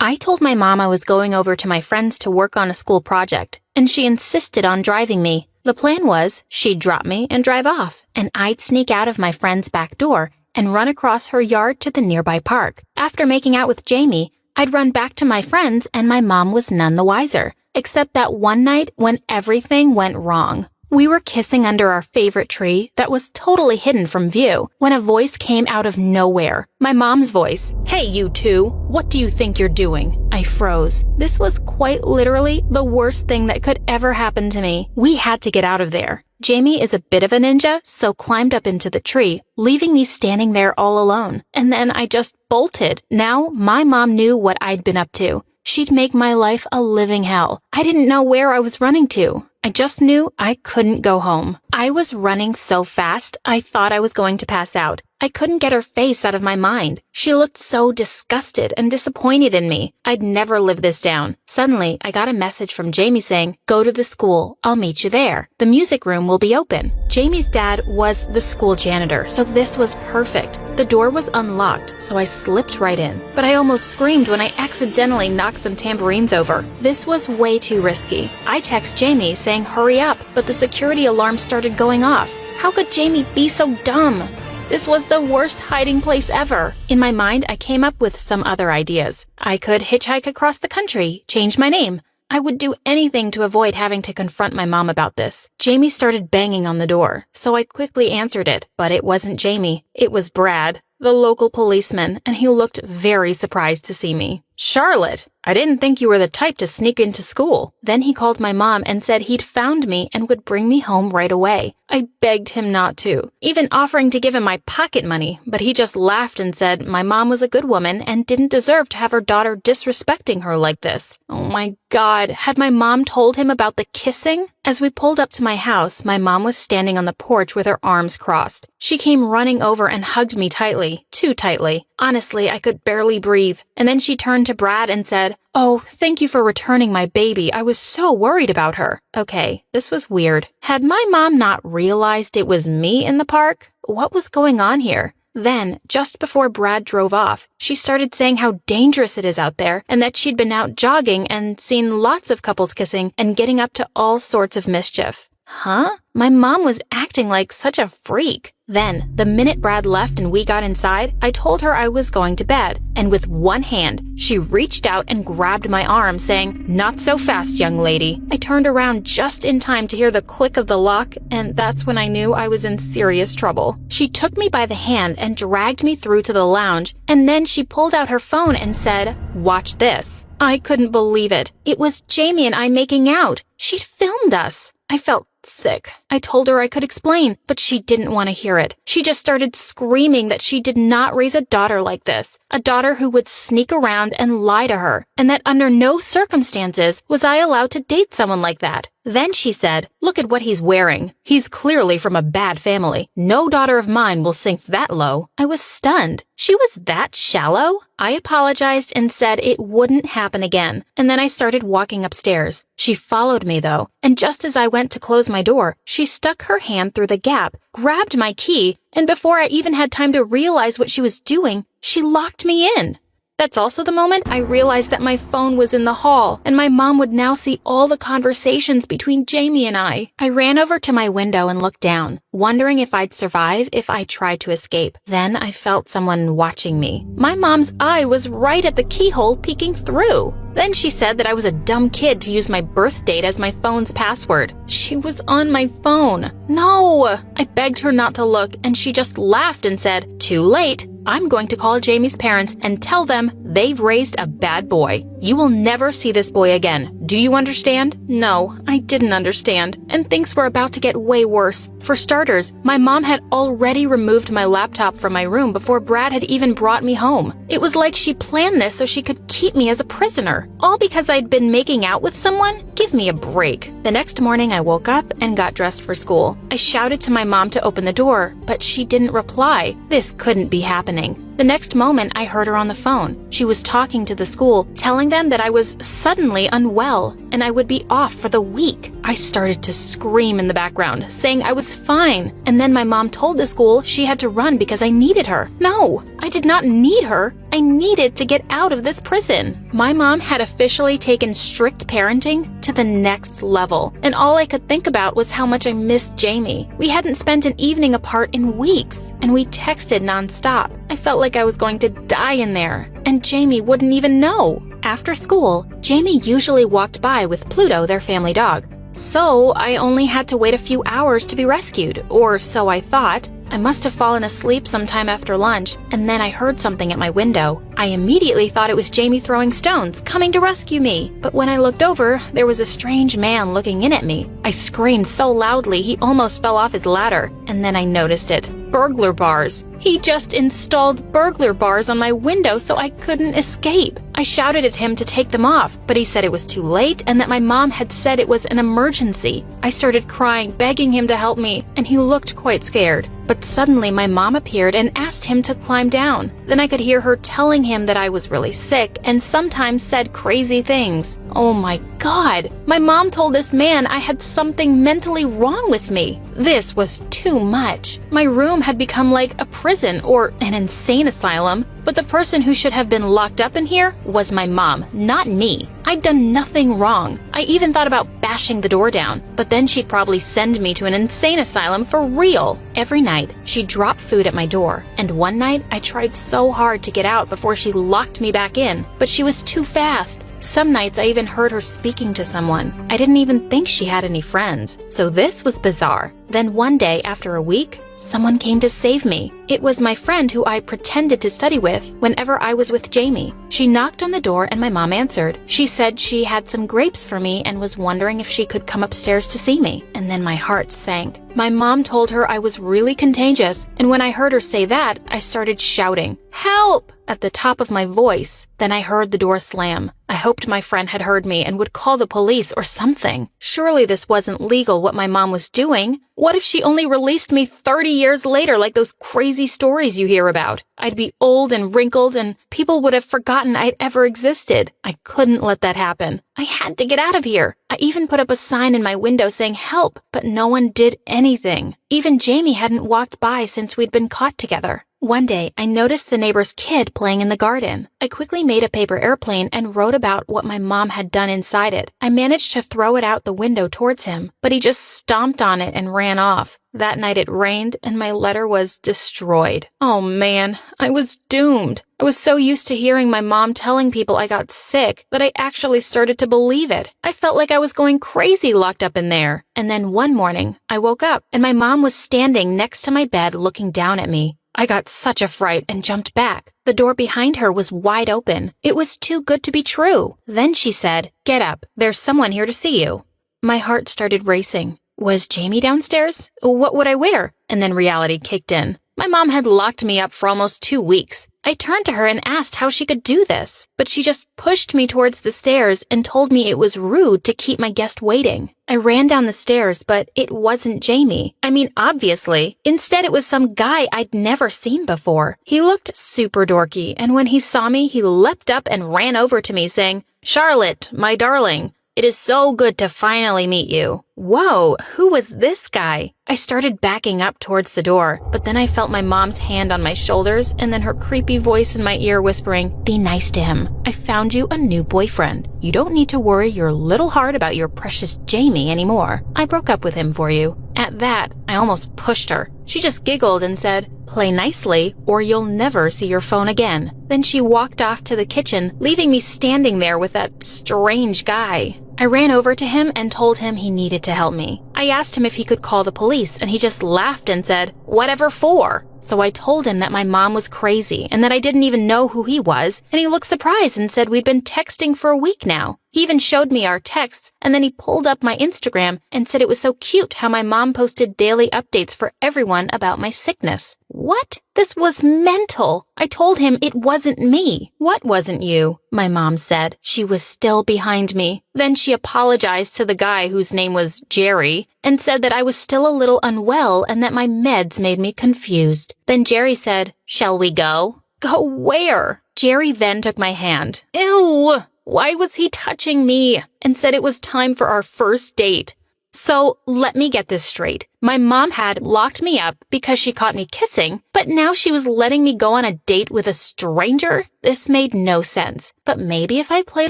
I told my mom I was going over to my friend's to work on a school project, and she insisted on driving me. The plan was she'd drop me and drive off, and I'd sneak out of my friend's back door and run across her yard to the nearby park. After making out with Jamie, I'd run back to my friend's and my mom was none the wiser, except that one night when everything went wrong. We were kissing under our favorite tree that was totally hidden from view when a voice came out of nowhere. My mom's voice. "Hey, you two, what do you think you're doing?" I froze. This was quite literally the worst thing that could ever happen to me. We had to get out of there. Jamie is a bit of a ninja, so climbed up into the tree, leaving me standing there all alone. And then I just bolted. Now, my mom knew what I'd been up to. She'd make my life a living hell. I didn't know where I was running to. I just knew I couldn't go home. I was running so fast, I thought I was going to pass out. I couldn't get her face out of my mind. She looked so disgusted and disappointed in me. I'd never live this down. Suddenly, I got a message from Jamie saying, "Go to the school. I'll meet you there. The music room will be open." Jamie's dad was the school janitor, so this was perfect. The door was unlocked, so I slipped right in. But I almost screamed when I accidentally knocked some tambourines over. This was way too risky. I text Jamie saying, "Hurry up," but the security alarm started going off. How could Jamie be so dumb? This was the worst hiding place ever. In my mind, I came up with some other ideas. I could hitchhike across the country, change my name. I would do anything to avoid having to confront my mom about this. Jamie started banging on the door, so I quickly answered it. But it wasn't Jamie. It was Brad, the local policeman, and he looked very surprised to see me. "Charlotte, I didn't think you were the type to sneak into school." Then he called my mom and said he'd found me and would bring me home right away. I begged him not to, even offering to give him my pocket money, but he just laughed and said my mom was a good woman and didn't deserve to have her daughter disrespecting her like this. Oh my God, had my mom told him about the kissing? As we pulled up to my house, my mom was standing on the porch with her arms crossed. She came running over and hugged me tightly, too tightly. Honestly, I could barely breathe. And then she turned to Brad and said, "Oh, thank you for returning my baby. I was so worried about her." Okay, this was weird. Had my mom not realized it was me in the park? What was going on here? Then, just before Brad drove off, she started saying how dangerous it is out there and that she'd been out jogging and seen lots of couples kissing and getting up to all sorts of mischief. Huh? My mom was acting like such a freak. Then, the minute Brad left and we got inside, I told her I was going to bed, and with one hand, she reached out and grabbed my arm, saying, "Not so fast, young lady." I turned around just in time to hear the click of the lock, and that's when I knew I was in serious trouble. She took me by the hand and dragged me through to the lounge, and then she pulled out her phone and said, "Watch this." I couldn't believe it. It was Jamie and I making out. She'd filmed us. I felt sick. I told her I could explain, but she didn't want to hear it. She just started screaming that she did not raise a daughter like this, a daughter who would sneak around and lie to her, and that under no circumstances was I allowed to date someone like that. Then she said, "Look at what he's wearing. He's clearly from a bad family. No daughter of mine will sink that low." I was stunned. She was that shallow? I apologized and said it wouldn't happen again, and then I started walking upstairs. She followed me though, and just as I went to close my door, she stuck her hand through the gap, grabbed my key, and before I even had time to realize what she was doing, she locked me in. That's also the moment I realized that my phone was in the hall, and my mom would now see all the conversations between Jamie and I. I ran over to my window and looked down, wondering if I'd survive if I tried to escape. Then I felt someone watching me. My mom's eye was right at the keyhole peeking through. Then she said that I was a dumb kid to use my birth date as my phone's password. She was on my phone. No! I begged her not to look, and she just laughed and said, "Too late. I'm going to call Jamie's parents and tell them they've raised a bad boy. You will never see this boy again. Do you understand?" No, I didn't understand, and things were about to get way worse. For starters, my mom had already removed my laptop from my room before Brad had even brought me home. It was like she planned this so she could keep me as a prisoner. All because I'd been making out with someone? Give me a break. The next morning, I woke up and got dressed for school. I shouted to my mom to open the door, but she didn't reply. This couldn't be happening. The next moment, I heard her on the phone. She was talking to the school, telling them that I was suddenly unwell and I would be off for the week. I started to scream in the background, saying I was fine. And then my mom told the school she had to run because I needed her. No, I did not need her. I needed to get out of this prison. My mom had officially taken strict parenting to the next level, and all I could think about was how much I missed Jamie. We hadn't spent an evening apart in weeks, and we texted nonstop. I felt like I was going to die in there, and Jamie wouldn't even know. After school, Jamie usually walked by with Pluto, their family dog. So I only had to wait a few hours to be rescued, or so I thought. I must have fallen asleep sometime after lunch, and then I heard something at my window. I immediately thought it was Jamie throwing stones, coming to rescue me. But when I looked over, there was a strange man looking in at me. I screamed so loudly he almost fell off his ladder, and then I noticed it. Burglar bars. He just installed burglar bars on my window so I couldn't escape. I shouted at him to take them off, but he said it was too late and that my mom had said it was an emergency. I started crying, begging him to help me, and he looked quite scared. But suddenly my mom appeared and asked him to climb down. Then I could hear her telling him that I was really sick and sometimes said crazy things. Oh my God! My mom told this man I had something mentally wrong with me. This was too much. My room had become like a prison or an insane asylum, but the person who should have been locked up in here was my mom, not me. I'd done nothing wrong. I even thought about bashing the door down, but then she'd probably send me to an insane asylum for real. Every night, she'd drop food at my door, and one night I tried so hard to get out before she locked me back in, but she was too fast. Some nights I even heard her speaking to someone. I didn't even think she had any friends, so this was bizarre. Then one day, after a week, someone came to save me. It was my friend who I pretended to study with whenever I was with Jamie. She knocked on the door and my mom answered. She said she had some grapes for me and was wondering if she could come upstairs to see me. And then my heart sank. My mom told her I was really contagious, and when I heard her say that, I started shouting, "Help!" at the top of my voice. Then I heard the door slam. I hoped my friend had heard me and would call the police or something. Surely this wasn't legal what my mom was doing. What if she only released me 30 years later like those crazy stories you hear about? I'd be old and wrinkled and people would have forgotten I'd ever existed. I couldn't let that happen. I had to get out of here. I even put up a sign in my window saying help, but no one did anything. Even Jamie hadn't walked by since we'd been caught together. One day, I noticed the neighbor's kid playing in the garden. I quickly made a paper airplane and wrote about what my mom had done inside it. I managed to throw it out the window towards him, but he just stomped on it and ran off. That night it rained and my letter was destroyed. Oh man, I was doomed. I was so used to hearing my mom telling people I got sick that I actually started to believe it. I felt like I was going crazy locked up in there. And then one morning, I woke up and my mom was standing next to my bed looking down at me. I got such a fright and jumped back. The door behind her was wide open. It was too good to be true. Then she said, "Get up. There's someone here to see you." My heart started racing. Was Jamie downstairs? What would I wear? And then reality kicked in. My mom had locked me up for almost 2 weeks. I turned to her and asked how she could do this, but she just pushed me towards the stairs and told me it was rude to keep my guest waiting. I ran down the stairs, but it wasn't Jamie. I mean, obviously. Instead, it was some guy I'd never seen before. He looked super dorky, and when he saw me, he leapt up and ran over to me saying, "Charlotte, my darling, it is so good to finally meet you." Whoa, who was this guy? I started backing up towards the door, but then I felt my mom's hand on my shoulders and then her creepy voice in my ear whispering, "Be nice to him. I found you a new boyfriend. You don't need to worry your little heart about your precious Jamie anymore. I broke up with him for you." At that, I almost pushed her. She just giggled and said, "Play nicely or you'll never see your phone again." Then she walked off to the kitchen, leaving me standing there with that strange guy. I ran over to him and told him he needed to help me. I asked him if he could call the police, and he just laughed and said, "Whatever for?" So I told him that my mom was crazy and that I didn't even know who he was, and he looked surprised and said we'd been texting for a week now. He even showed me our texts, and then he pulled up my Instagram and said it was so cute how my mom posted daily updates for everyone about my sickness. What? This was mental. I told him it wasn't me. "What wasn't you?" my mom said. She was still behind me. Then she apologized to the guy whose name was Jerry and said that I was still a little unwell and that my meds made me confused. Then Jerry said, "Shall we go?" Go where? Jerry then took my hand. Ew! Why was he touching me? And said it was time for our first date. So let me get this straight. My mom had locked me up because she caught me kissing, but now she was letting me go on a date with a stranger? This made no sense. But maybe if I played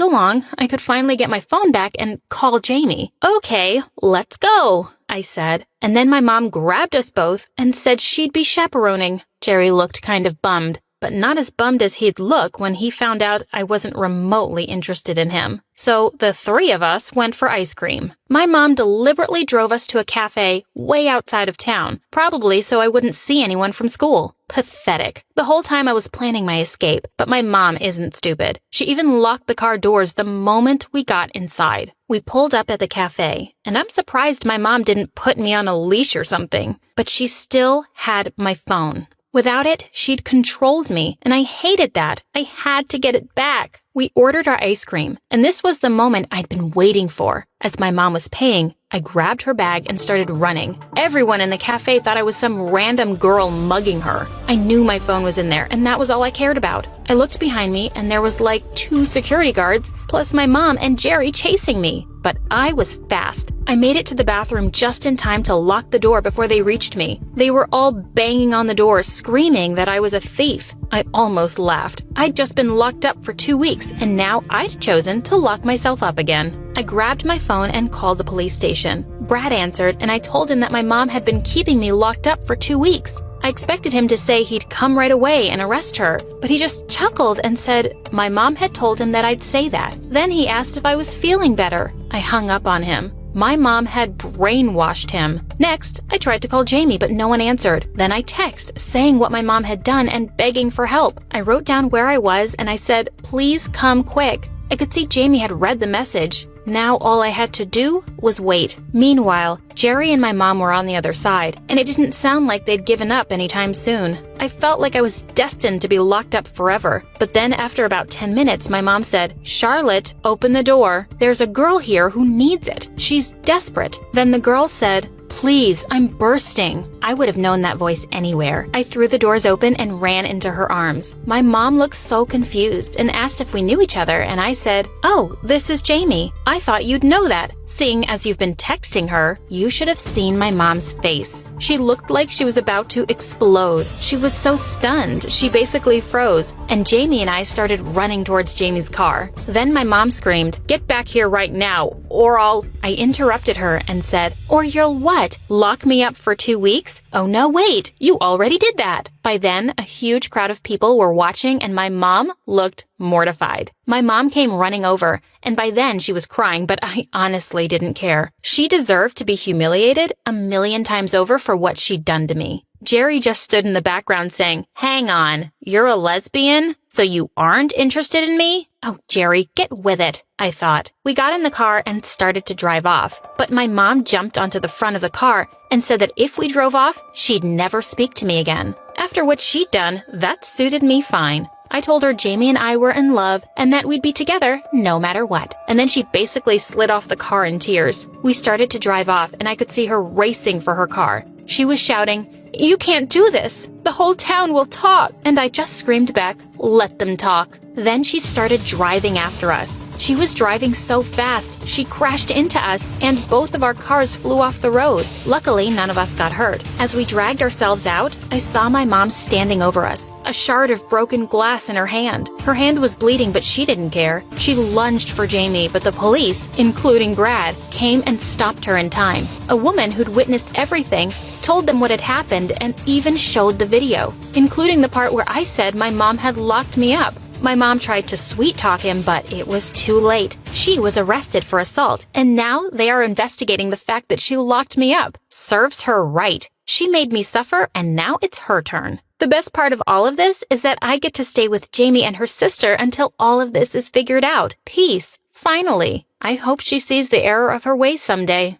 along, I could finally get my phone back and call Jamie. Okay, let's go, I said. And then my mom grabbed us both and said she'd be chaperoning. Jerry looked kind of bummed, but not as bummed as he'd look when he found out I wasn't remotely interested in him. So the three of us went for ice cream. My mom deliberately drove us to a cafe way outside of town, probably so I wouldn't see anyone from school. Pathetic. The whole time I was planning my escape, but my mom isn't stupid. She even locked the car doors the moment we got inside. We pulled up at the cafe, and I'm surprised my mom didn't put me on a leash or something, but she still had my phone. Without it, she'd controlled me, and I hated that. I had to get it back. We ordered our ice cream, and this was the moment I'd been waiting for. As my mom was paying, I grabbed her bag and started running. Everyone in the cafe thought I was some random girl mugging her. I knew my phone was in there, and that was all I cared about. I looked behind me, and there was like 2 security guards, plus my mom and Jerry chasing me. But I was fast. I made it to the bathroom just in time to lock the door before they reached me. They were all banging on the door, screaming that I was a thief. I almost laughed. I'd just been locked up for 2 weeks, and now I'd chosen to lock myself up again. I grabbed my phone and called the police station. Brad answered, and I told him that my mom had been keeping me locked up for 2 weeks. I expected him to say he'd come right away and arrest her, but he just chuckled and said my mom had told him that I'd say that. Then he asked if I was feeling better. I hung up on him. My mom had brainwashed him. Next, I tried to call Jamie, but no one answered. Then I texted, saying what my mom had done and begging for help. I wrote down where I was and I said, "Please come quick." I could see Jamie had read the message. Now all I had to do was wait. Meanwhile, Jerry and my mom were on the other side, and it didn't sound like they'd given up anytime soon. I felt like I was destined to be locked up forever. But then after about 10 minutes, my mom said, "Charlotte, open the door. There's a girl here who needs it. She's desperate." Then the girl said, "Please, I'm bursting." I would have known that voice anywhere. I threw the doors open and ran into her arms. My mom looked so confused and asked if we knew each other, and I said, "Oh, this is Jamie. I thought you'd know that. Seeing as you've been texting her, you should have seen my mom's face. She looked like she was about to explode. She was so stunned, she basically froze, and Jamie and I started running towards Jamie's car. Then my mom screamed, "Get back here right now, or I'll—" I interrupted her and said, "Or you'll what? Lock me up for 2 weeks? Oh no, wait, you already did that." By then, a huge crowd of people were watching and my mom looked mortified. My mom came running over, and by then she was crying, but I honestly didn't care. She deserved to be humiliated 1,000,000 times over for what she'd done to me. Jerry just stood in the background saying, "Hang on, you're a lesbian? So you aren't interested in me?" Oh, Jerry, get with it, I thought. We got in the car and started to drive off, but my mom jumped onto the front of the car and said that if we drove off, she'd never speak to me again. After what she'd done, that suited me fine. I told her Jamie and I were in love and that we'd be together no matter what. And then she basically slid off the car in tears. We started to drive off and I could see her racing for her car. She was shouting, "You can't do this. The whole town will talk." And I just screamed back, "Let them talk." Then she started driving after us. She was driving so fast, she crashed into us, and both of our cars flew off the road. Luckily, none of us got hurt. As we dragged ourselves out, I saw my mom standing over us, a shard of broken glass in her hand. Her hand was bleeding, but she didn't care. She lunged for Jamie, but the police, including Brad, came and stopped her in time. A woman who'd witnessed everything told them what had happened and even showed the video, including the part where I said my mom had locked me up. My mom tried to sweet-talk him, but it was too late. She was arrested for assault, and now they are investigating the fact that she locked me up. Serves her right. She made me suffer, and now it's her turn. The best part of all of this is that I get to stay with Jamie and her sister until all of this is figured out. Peace. Finally. I hope she sees the error of her ways someday.